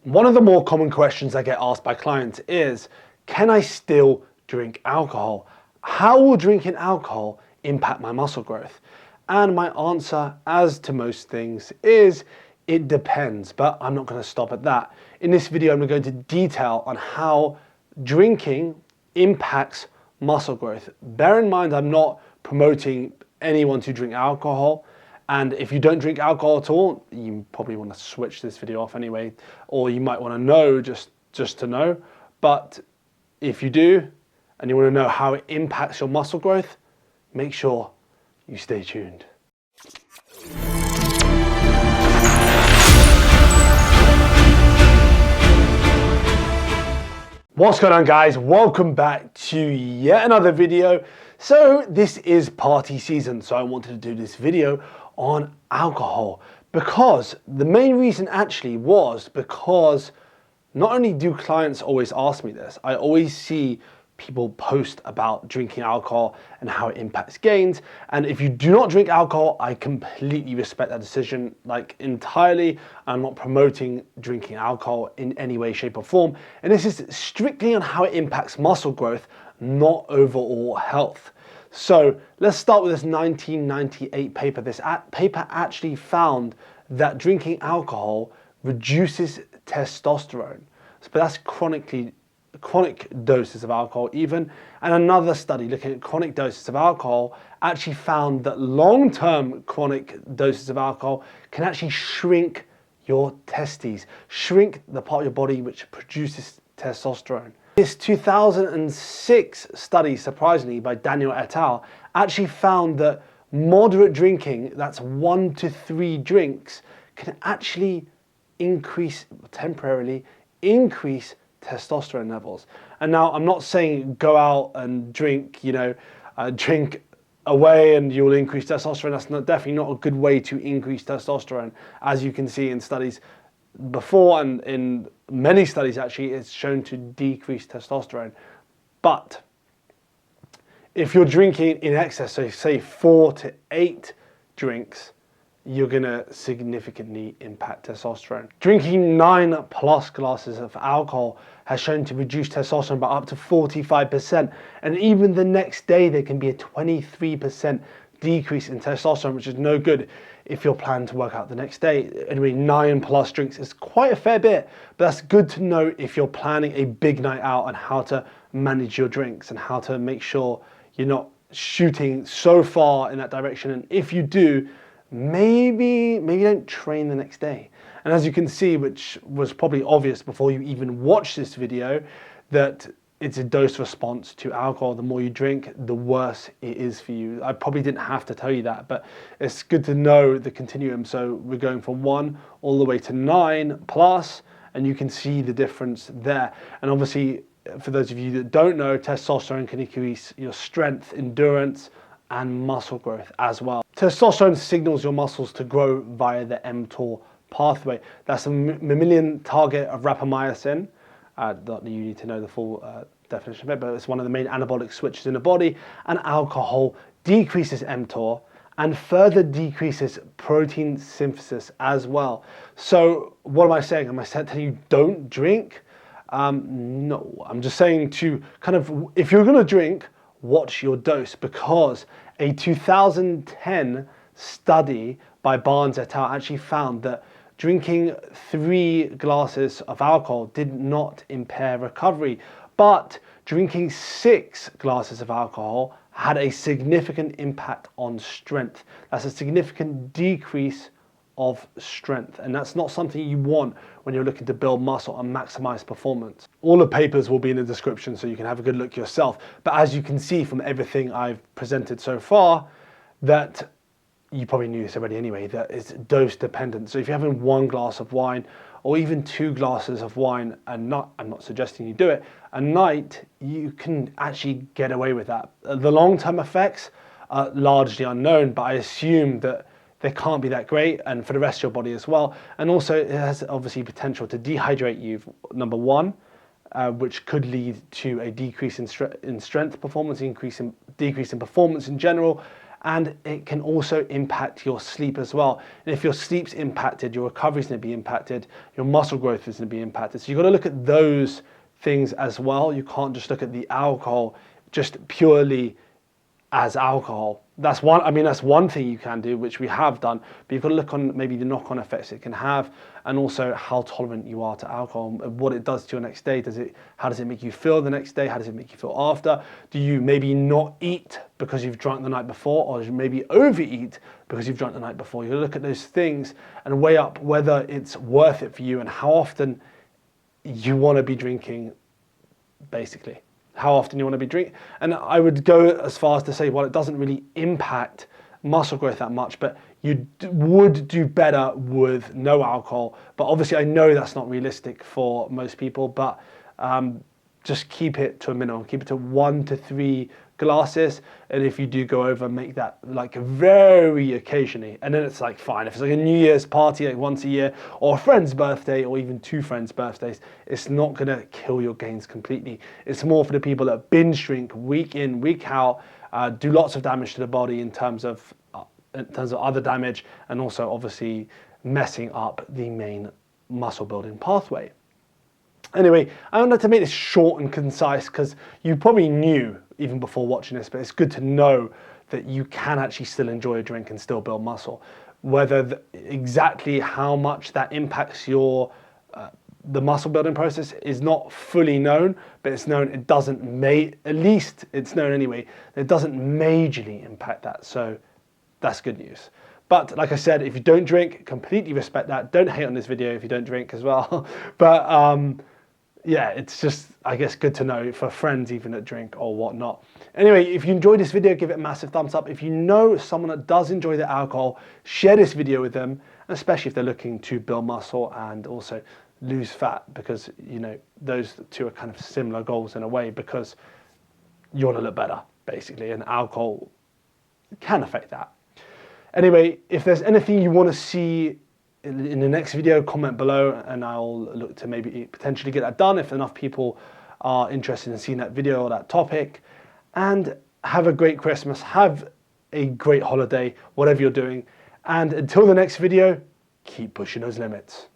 One of the more common questions I get asked by clients is, can I still drink alcohol? How will drinking alcohol impact my muscle growth? And my answer, as to most things, is it depends, but I'm not going to stop at that. In this video, I'm going to go into detail on how drinking impacts muscle growth. Bear in mind, I'm not promoting anyone to drink alcohol. And if you don't drink alcohol at all, you probably want to switch this video off anyway, or you might want to know just to know. But if you do, and you want to know how it impacts your muscle growth, make sure you stay tuned. What's going on, guys? Welcome back to yet another video. So this is party season, so I wanted to do this video on alcohol because the main reason actually was because not only do clients always ask me this, I always see people post about drinking alcohol and how it impacts gains. And if you do not drink alcohol, I completely respect that decision, like entirely. I'm not promoting drinking alcohol in any way, shape or form. And this is strictly on how it impacts muscle growth, not overall health. So let's start with this 1998 paper. This paper actually found that drinking alcohol reduces testosterone. But that's chronic doses of alcohol even. And another study looking at chronic doses of alcohol actually found that long-term chronic doses of alcohol can actually shrink your testes, shrink the part of your body which produces testosterone. This 2006 study, surprisingly, by Daniel et al., actually found that moderate drinking, that's 1 to 3 drinks, can actually temporarily increase testosterone levels. And now I'm not saying go out and drink, drink away and you'll increase testosterone. That's definitely not a good way to increase testosterone. As you can see in studies before and in many studies actually, it's shown to decrease testosterone. But if you're drinking in excess, so say 4 to 8 drinks, you're gonna significantly impact testosterone. Drinking 9+ glasses of alcohol has shown to reduce testosterone by up to 45%. And even the next day, there can be a 23% decrease in testosterone, which is no good if you're planning to work out the next day. Anyway, 9+ drinks is quite a fair bit, but that's good to know if you're planning a big night out and how to manage your drinks and how to make sure you're not shooting so far in that direction. And if you do, maybe don't train the next day. And as you can see, which was probably obvious before you even watched this video, that it's a dose response to alcohol. The more you drink, the worse it is for you. I probably didn't have to tell you that, but it's good to know the continuum. So we're going from 1 all the way to 9+, and you can see the difference there. And obviously, for those of you that don't know, testosterone can increase your strength, endurance, and muscle growth as well. Testosterone signals your muscles to grow via the mTOR pathway. That's a mammalian target of rapamycin. Not that you need to know the full definition of it, but it's one of the main anabolic switches in the body. And alcohol decreases mTOR and further decreases protein synthesis as well. So what am I saying? Am I telling you don't drink? No, I'm just saying to kind of, if you're gonna drink, watch your dose, because a 2010 study by Barnes et al. Actually found that drinking 3 glasses of alcohol did not impair recovery, but drinking 6 glasses of alcohol had a significant impact on strength. That's a significant decrease of strength, and that's not something you want when you're looking to build muscle and maximize performance. All the papers will be in the description so you can have a good look yourself, but as you can see from everything I've presented so far, that you probably knew this already anyway, that it's dose dependent. So if you're having 1 glass of wine or even 2 glasses of wine I'm not suggesting you do it, a night, you can actually get away with that. The long-term effects are largely unknown, but I assume that they can't be that great, and for the rest of your body as well. And also it has obviously potential to dehydrate you, number 1, which could lead to a decrease in strength performance, decrease in performance in general, And it can also impact your sleep as well. And if your sleep's impacted, your recovery is going to be impacted, your muscle growth is going to be impacted. So you've got to look at those things as well. You can't just look at the alcohol just purely as alcohol. That's one thing you can do, which we have done, but you've got to look on maybe the knock-on effects it can have, and also how tolerant you are to alcohol, what it does to your next day. How does it make you feel the next day? How does it make you feel after? Do you maybe not eat because you've drunk the night before, or maybe overeat because you've drunk the night before? You look at those things and weigh up whether it's worth it for you and how often you want to be drinking, basically. How often you want to be drinking. And I would go as far as to say, well, it doesn't really impact muscle growth that much, but you would do better with no alcohol. But obviously I know that's not realistic for most people, but just keep it to a minimum. Keep it to 1 to 3 glasses, and if you do go over, make that like very occasionally, and then it's like fine. If it's like a New Year's party like once a year, or a friend's birthday, or even 2 friends' birthdays, it's not gonna kill your gains completely. It's more for the people that binge drink week in, week out, do lots of damage to the body in terms of other damage, and also obviously messing up the main muscle building pathway. Anyway, I wanted to make this short and concise because you probably knew even before watching this, but it's good to know that you can actually still enjoy a drink and still build muscle. Whether exactly how much that impacts your the muscle building process is not fully known, but it's known it doesn't at least it's known anyway, that it doesn't majorly impact that. So that's good news. But like I said, if you don't drink, completely respect that. Don't hate on this video if you don't drink as well. But yeah, it's just, I guess, good to know for friends even that drink or whatnot. Anyway, if you enjoyed this video, give it a massive thumbs up. If you know someone that does enjoy the alcohol, share this video with them, especially if they're looking to build muscle and also lose fat, because, you know, those two are kind of similar goals in a way, because you want to look better, basically, and alcohol can affect that. Anyway, if there's anything you want to see in the next video, comment below, and I'll look to maybe potentially get that done if enough people are interested in seeing that video or that topic. And have a great Christmas, have a great holiday, whatever you're doing. And until the next video, keep pushing those limits.